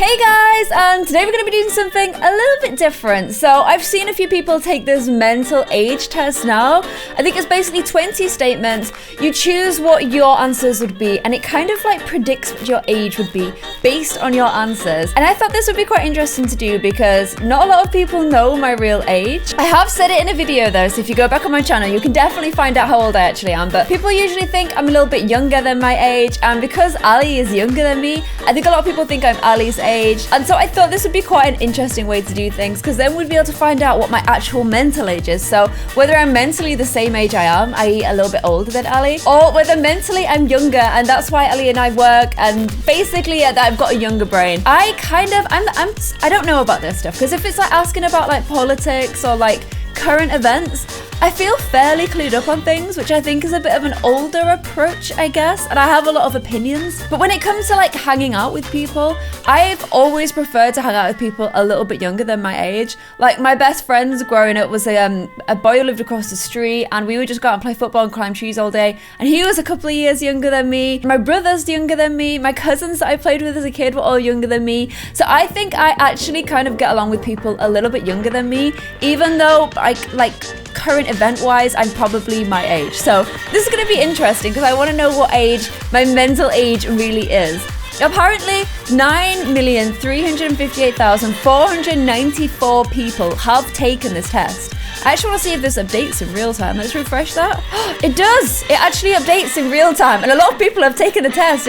Hey guys, and today we're going to be doing something a little bit different. So I've seen a few people take this mental age test now. I think it's basically 20 statements. You choose what your answers would be, and it kind of like predicts what your age would be based on your answers. And I thought this would be quite interesting to do because not a lot of people know my real age. I have said it in a video though, so if you go back on my channel, you can definitely find out how old I actually am. But people usually think I'm a little bit younger than my age, and because Ali is younger than me, I think a lot of people think I'm Ali's age. And so I thought this would be quite an interesting way to do things, because then we'd be able to find out what my actual mental age is. So whether I'm mentally the same age I am, i.e. a little bit older than Ali, or whether mentally I'm younger and that's why Ali and I work, and basically that I've got a younger brain. I don't know about this stuff, because if it's like asking about like politics or like current events, I feel fairly clued up on things, which I think is a bit of an older approach, I guess, and I have a lot of opinions. But when it comes to like hanging out with people, I've always preferred to hang out with people a little bit younger than my age. Like my best friends growing up was a boy who lived across the street, and we would just go out and play football and climb trees all day, and he was a couple of years younger than me. My brother's younger than me. My cousins that I played with as a kid were all younger than me. So I think I actually kind of get along with people a little bit younger than me, even though like current event wise I'm probably my age. So this is going to be interesting because I want to know what age my mental age really is. Apparently 9,358,494 people have taken this test. I actually want to see if this updates in real time. Let's refresh that. It does! It actually updates in real time, and a lot of people have taken the test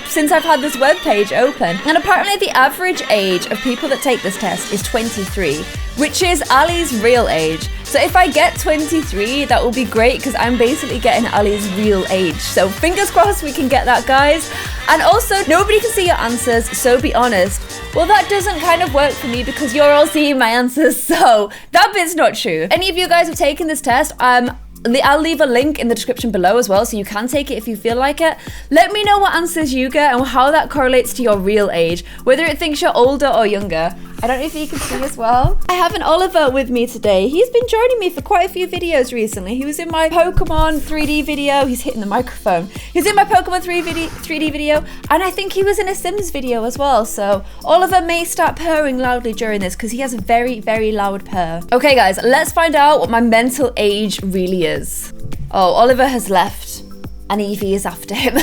since I've had this webpage open. And apparently the average age of people that take this test is 23, which is Ali's real age. So if I get 23, that will be great because I'm basically getting Ali's real age. So fingers crossed we can get that, guys. And also, nobody can see your answers, so be honest. Well, that doesn't kind of work for me because you're all seeing my answers, so that bit's not true. Any of you guys have taken this test, I'll leave a link in the description below as well, so you can take it if you feel like it. Let me know what answers you get and how that correlates to your real age, whether it thinks you're older or younger. I don't know if you can see as well. I have an Oliver with me today. He's been joining me for quite a few videos recently. He was in my Pokemon 3D video. He's hitting the microphone. He's in my Pokemon 3D video, and I think he was in a Sims video as well. So Oliver may start purring loudly during this because he has a very, very loud purr. Okay, guys, let's find out what my mental age really is. Oh, Oliver has left, and Evie is after him.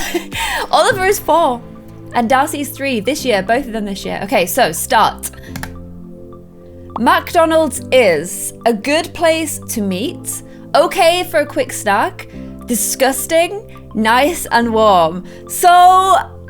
Oliver is 4, and Darcy's 3 this year, both of them this year. Okay, so start. McDonald's is a good place to meet, okay for a quick snack, disgusting, nice and warm. So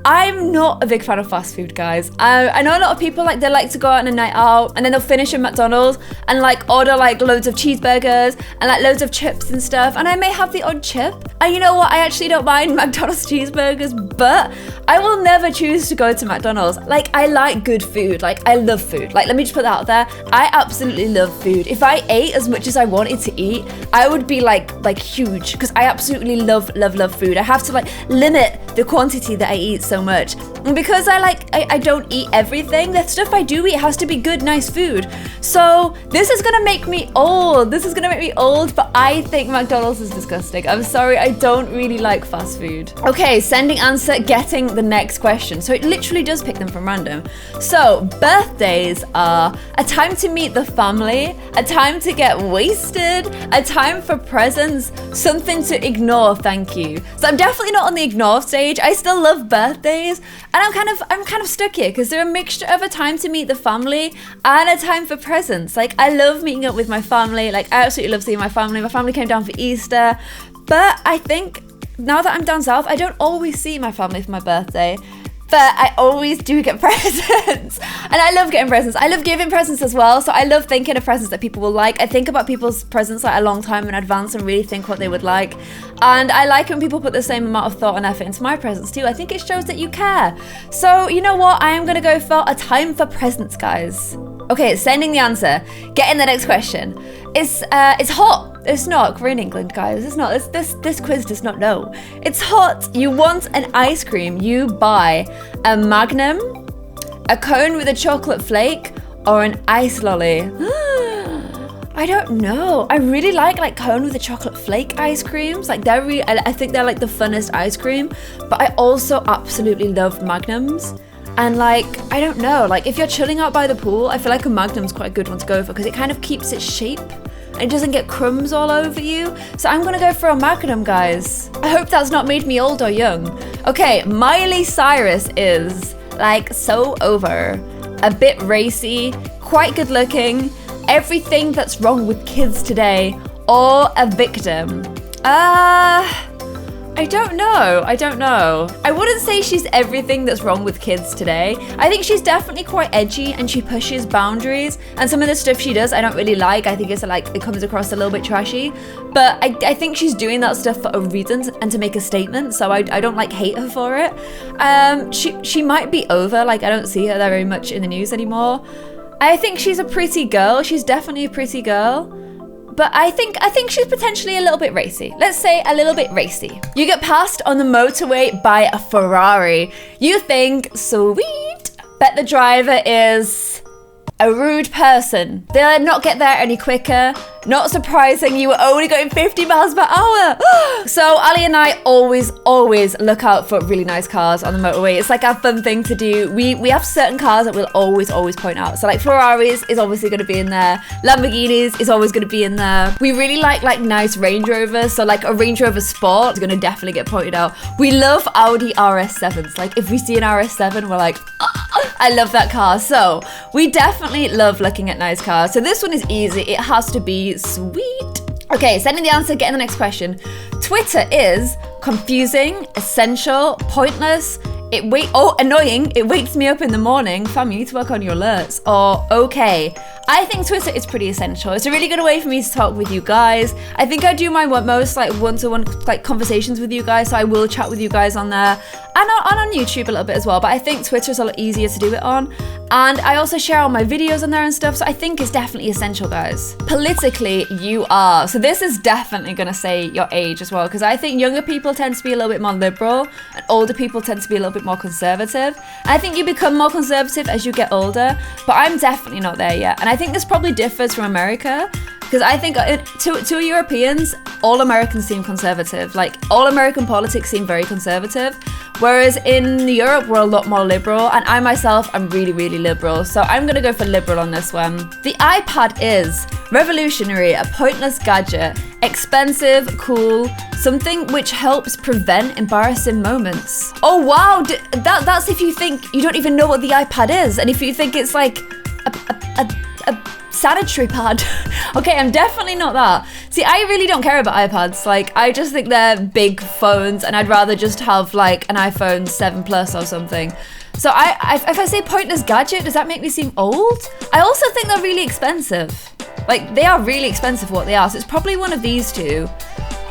I'm not a big fan of fast food, guys. I know a lot of people they like to go out on a night out and then they'll finish at McDonald's and like order like loads of cheeseburgers and like loads of chips and stuff. And I may have the odd chip. And you know what? I actually don't mind McDonald's cheeseburgers, but I will never choose to go to McDonald's. Like, I like good food. Like, I love food. Like, let me just put that out there. I absolutely love food. If I ate as much as I wanted to eat, I would be like huge because I absolutely love food. I have to like limit the quantity that I eat so much. And because I don't eat everything, the stuff I do eat has to be good, nice food. So this is gonna make me old. But I think McDonald's is disgusting. I'm sorry, I don't really like fast food. Okay, sending answer, getting the next question. So it literally does pick them from random. So birthdays are a time to meet the family, a time to get wasted, a time for presents, something to ignore, thank you. So I'm definitely not on the ignore stage. I still love birthdays, and I'm kind of stuck here because they're a mixture of a time to meet the family and a time for presents. Like, I love meeting up with my family. Like, I absolutely love seeing my family. My family came down for Easter, but I think now that I'm down south, I don't always see my family for my birthday. But I always do get presents. And I love getting presents. I love giving presents as well. So I love thinking of presents that people will like. I think about people's presents like a long time in advance and really think what they would like. And I like when people put the same amount of thought and effort into my presents too. I think it shows that you care. So you know what? I am going to go for a time for presents, guys. Okay, sending the answer. Getting the next question. It's hot. It's not. We're in England, guys. It's not. This quiz does not know. It's hot. You want an ice cream. You buy a Magnum, a cone with a chocolate flake, or an ice lolly. I don't know. I really like cone with a chocolate flake ice creams. Like they're really, I think they're like the funnest ice cream. But I also absolutely love Magnums. And like, I don't know, like if you're chilling out by the pool, I feel like a Magnum's quite a good one to go for because it kind of keeps its shape and it doesn't get crumbs all over you. So I'm gonna go for a Magnum, guys. I hope that's not made me old or young. Okay, Miley Cyrus is like so over, a bit racy, quite good looking, everything that's wrong with kids today, or a victim. I don't know. I wouldn't say she's everything that's wrong with kids today. I think she's definitely quite edgy and she pushes boundaries, and some of the stuff she does I don't really like. I think it's like it comes across a little bit trashy, but I think she's doing that stuff for a reason and to make a statement, so I don't like hate her for it. She might be over, like I don't see her very much in the news anymore. I think she's a pretty girl. She's definitely a pretty girl. But I think she's potentially a little bit racy. Let's say a little bit racy. You get passed on the motorway by a Ferrari. You think, sweet, bet the driver is a rude person. They'll not get there any quicker. Not surprising, you were only going 50 miles per hour. So Ali and I always look out for really nice cars on the motorway. It's like our fun thing to do. We have certain cars that we'll always point out. So like Ferraris is obviously going to be in there. Lamborghinis is always going to be in there. We really like nice Range Rovers. So like a Range Rover Sport is going to definitely get pointed out. We love Audi RS7s. Like if we see an RS7, we're like, I love that car. So we definitely love looking at nice cars. So this one is easy. It has to be sweet. Okay, send in the answer, get in the next question. Twitter is confusing, essential, pointless, annoying, it wakes me up in the morning, fam, you need to work on your alerts, or okay. I think Twitter is pretty essential. It's a really good way for me to talk with you guys. I think I do my most like one-to-one like conversations with you guys, so I will chat with you guys on there and on YouTube a little bit as well, but I think Twitter is a lot easier to do it on. And I also share all my videos on there and stuff, so I think it's definitely essential, guys. Politically, you are. So this is definitely gonna say your age as well, because I think younger people tend to be a little bit more liberal and older people tend to be a little bit more conservative. I think you become more conservative as you get older, but I'm definitely not there yet. And I think this probably differs from America, because I think to Europeans, all Americans seem conservative. Like all American politics seem very conservative, whereas in Europe, we're a lot more liberal. And I myself, I'm really liberal. So I'm gonna go for liberal on this one. The iPad is revolutionary, a pointless gadget, expensive, cool, something which helps prevent embarrassing moments. Oh wow, that's if you think you don't even know what the iPad is, and if you think it's like a sanitary pad. Okay, I'm definitely not that. See, I really don't care about iPads. Like, I just think they're big phones, and I'd rather just have like an iPhone 7 Plus or something. So if I say pointless gadget, does that make me seem old? I also think they're really expensive. Like, they are really expensive for what they are, so it's probably one of these two.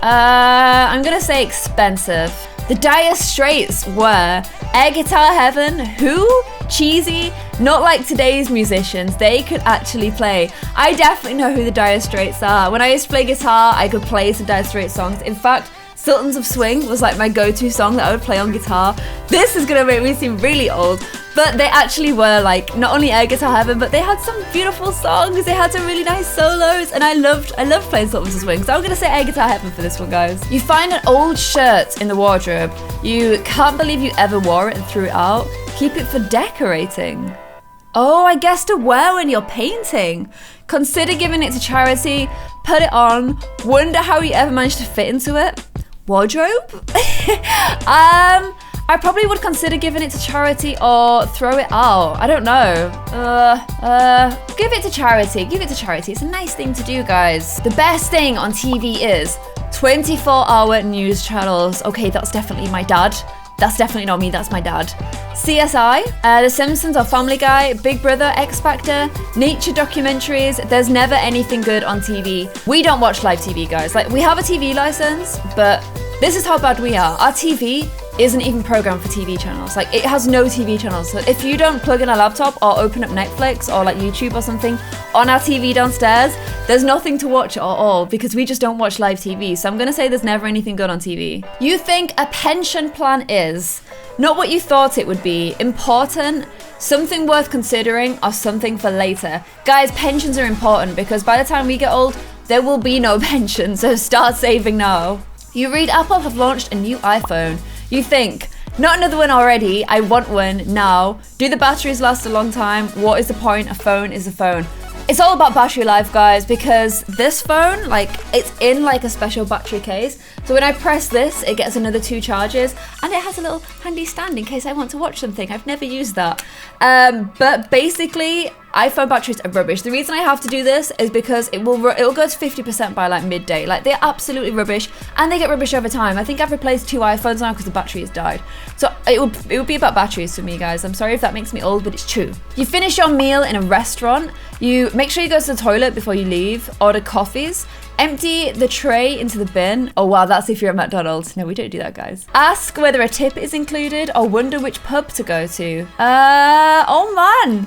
I'm gonna say expensive. The Dire Straits were Air Guitar Heaven, who? Cheesy, not like today's musicians. They could actually play. I definitely know who the Dire Straits are. When I used to play guitar, I could play some Dire Straits songs. In fact, Sultans of Swing was like my go-to song that I would play on guitar. This is gonna make me seem really old, but they actually were like not only Air Guitar Heaven, but they had some beautiful songs. They had some really nice solos, and I loved playing Sultans of Swing. So I'm gonna say Air Guitar Heaven for this one, guys. You find an old shirt in the wardrobe. You can't believe you ever wore it and threw it out. Keep it for decorating. Oh, I guess to wear when you're painting. Consider giving it to charity. Put it on. Wonder how you ever managed to fit into it. Wardrobe? I probably would consider giving it to charity or throw it out. I don't know. Give it to charity. Give it to charity. It's a nice thing to do, guys. The best thing on TV is 24-hour news channels. Okay, that's definitely my dad. That's definitely not me, that's my dad. CSI, The Simpsons or Family Guy, Big Brother, X Factor, nature documentaries. There's never anything good on TV. We don't watch live TV, guys. Like, we have a TV license, but this is how bad we are. Our TV isn't even programmed for TV channels. Like, it has no TV channels. So if you don't plug in a laptop or open up Netflix or like YouTube or something on our TV downstairs, there's nothing to watch at all because we just don't watch live TV. So I'm gonna say there's never anything good on TV. You think a pension plan is not what you thought it would be, important, something worth considering, or something for later. Guys, pensions are important because by the time we get old, there will be no pension, so start saving now. You read Apple have launched a new iPhone. You think, Not another one already. I want one now. Do the batteries last a long time? What is the point? A phone is a phone. It's all about battery life, guys, because this phone, like, it's in like a special battery case. So when I press this, it gets another 2 charges, and it has a little handy stand in case I want to watch something. I've never used that. But basically, iPhone batteries are rubbish. The reason I have to do this is because it will go to 50% by like midday. Like, they're absolutely rubbish, and they get rubbish over time. I think I've replaced 2 iPhones now because the battery has died. So it would be about batteries for me, guys. I'm sorry if that makes me old, but it's true. You finish your meal in a restaurant. You make sure you go to the toilet before you leave. Order coffees. Empty the tray into the bin. Oh wow, that's if you're at McDonald's. No, we don't do that, guys. Ask whether a tip is included or wonder which pub to go to. Oh man.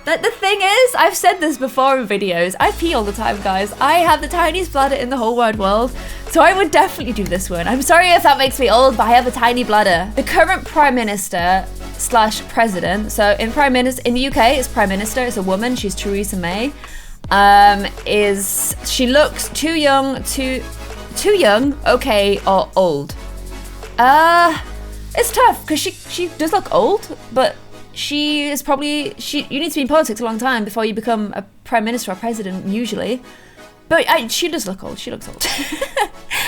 The thing is, I've said this before in videos, I pee all the time, guys. I have the tiniest bladder in the whole wide world, so I would definitely do this one. I'm sorry if that makes me old, but I have a tiny bladder. The current Prime Minister / President, so in the UK, it's Prime Minister, it's a woman, she's Theresa May. She looks too young, okay, or old? It's tough, because she does look old, but you need to be in politics a long time before you become a prime minister or president, usually. But she does look old. She looks old.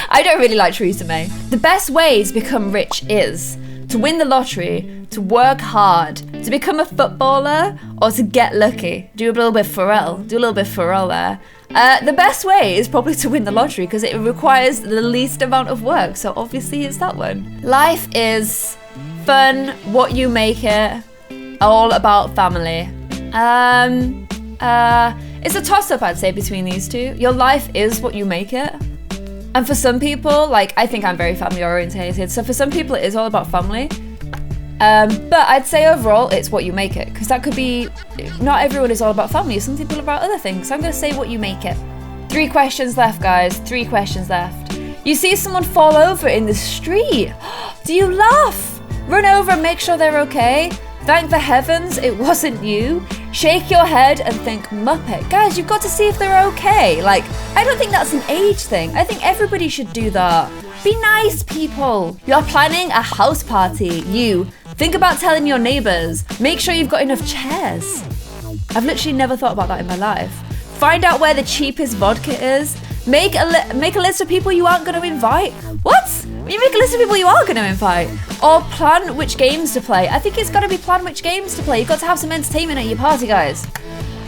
I don't really like Theresa May. The best way to become rich is to win the lottery, to work hard, to become a footballer, or to get lucky. Do a little bit Pharrell. Do a little bit Pharrell there. The best way is probably to win the lottery because it requires the least amount of work. So obviously it's that one. Life is fun, what you make it. All about family. It's a toss-up, I'd say, between these two. Your life is what you make it. And for some people, like, I think I'm very family orientated, so for some people it is all about family. But I'd say overall it's what you make it, because that could be, not everyone is all about family, some people are about other things, so I'm gonna say what you make it. 3 questions left, guys, 3 questions left. You see someone fall over in the street. Do you laugh? Run over and make sure they're okay. Thank the heavens it wasn't you. Shake your head and think Muppet. Guys, you've got to see if they're okay. Like, I don't think that's an age thing. I think everybody should do that. Be nice, people. You're planning a house party. Think about telling your neighbors. Make sure you've got enough chairs. I've literally never thought about that in my life. Find out where the cheapest vodka is. Make a list of people you aren't going to invite. What? You make a list of people you are going to invite. Or plan which games to play. I think it's got to be plan which games to play. You've got to have some entertainment at your party, guys.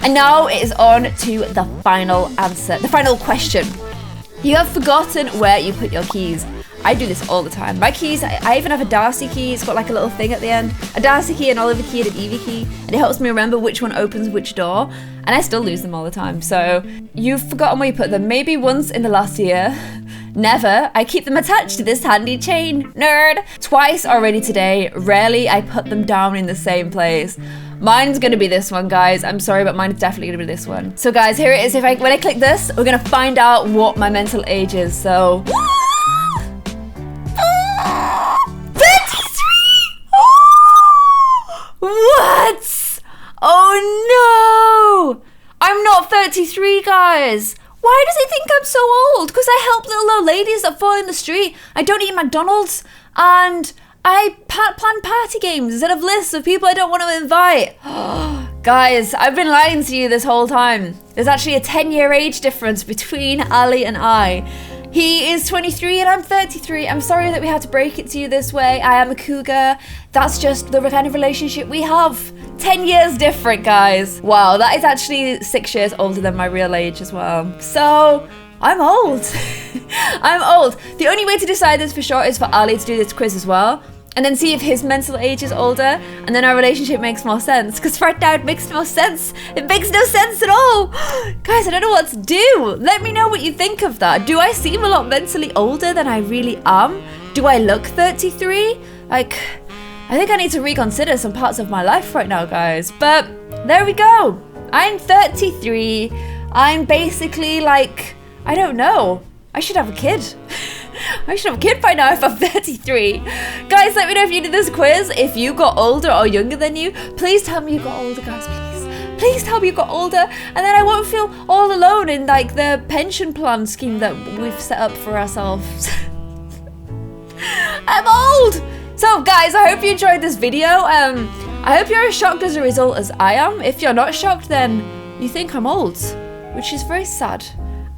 And now it is on to the final answer. The final question. You have forgotten where you put your keys. I do this all the time. My keys, I even have a Darcy key. It's got like a little thing at the end. A Darcy key, an Oliver key, and an Evie key. And it helps me remember which one opens which door. And I still lose them all the time. So you've forgotten where you put them. Maybe once in the last year. Never. I keep them attached to this handy chain. Nerd. Twice already today. Rarely I put them down in the same place. Mine's gonna be this one, guys. I'm sorry, but mine's definitely gonna be this one. So guys, here it is. When I click this, we're gonna find out what my mental age is. So 33! What? Oh no! I'm not 33, guys. Why does he think I'm so old? Because I help little old ladies that fall in the street. I don't eat McDonald's. And I plan party games instead of lists of people I don't want to invite. Guys, I've been lying to you this whole time. There's actually a 10-year age difference between Ali and I. He is 23 and I'm 33. I'm sorry that we had to break it to you this way. I am a cougar. That's just the kind of relationship we have. 10 years different, guys. Wow, that is actually 6 years older than my real age as well. So, I'm old. I'm old. The only way to decide this for sure is for Ali to do this quiz as well. And then see if his mental age is older. And then our relationship makes more sense. Because right now it makes no sense. It makes no sense at all. Guys, I don't know what to do. Let me know what you think of that. Do I seem a lot mentally older than I really am? Do I look 33? Like, I think I need to reconsider some parts of my life right now, guys. But there we go. I'm 33. I'm basically like, I don't know. I should have a kid. I should have a kid by now if I'm 33. Guys, let me know if you did this quiz. If you got older or younger than you, please tell me you got older, guys, please. Please tell me you got older. And then I won't feel all alone in like the pension plan scheme that we've set up for ourselves. I'm old. So guys, I hope you enjoyed this video. I hope you're as shocked as a result as I am. If you're not shocked, then you think I'm old, which is very sad.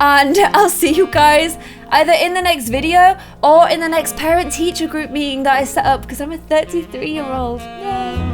And I'll see you guys either in the next video or in the next parent-teacher group meeting that I set up, because I'm a 33-year-old. Yay.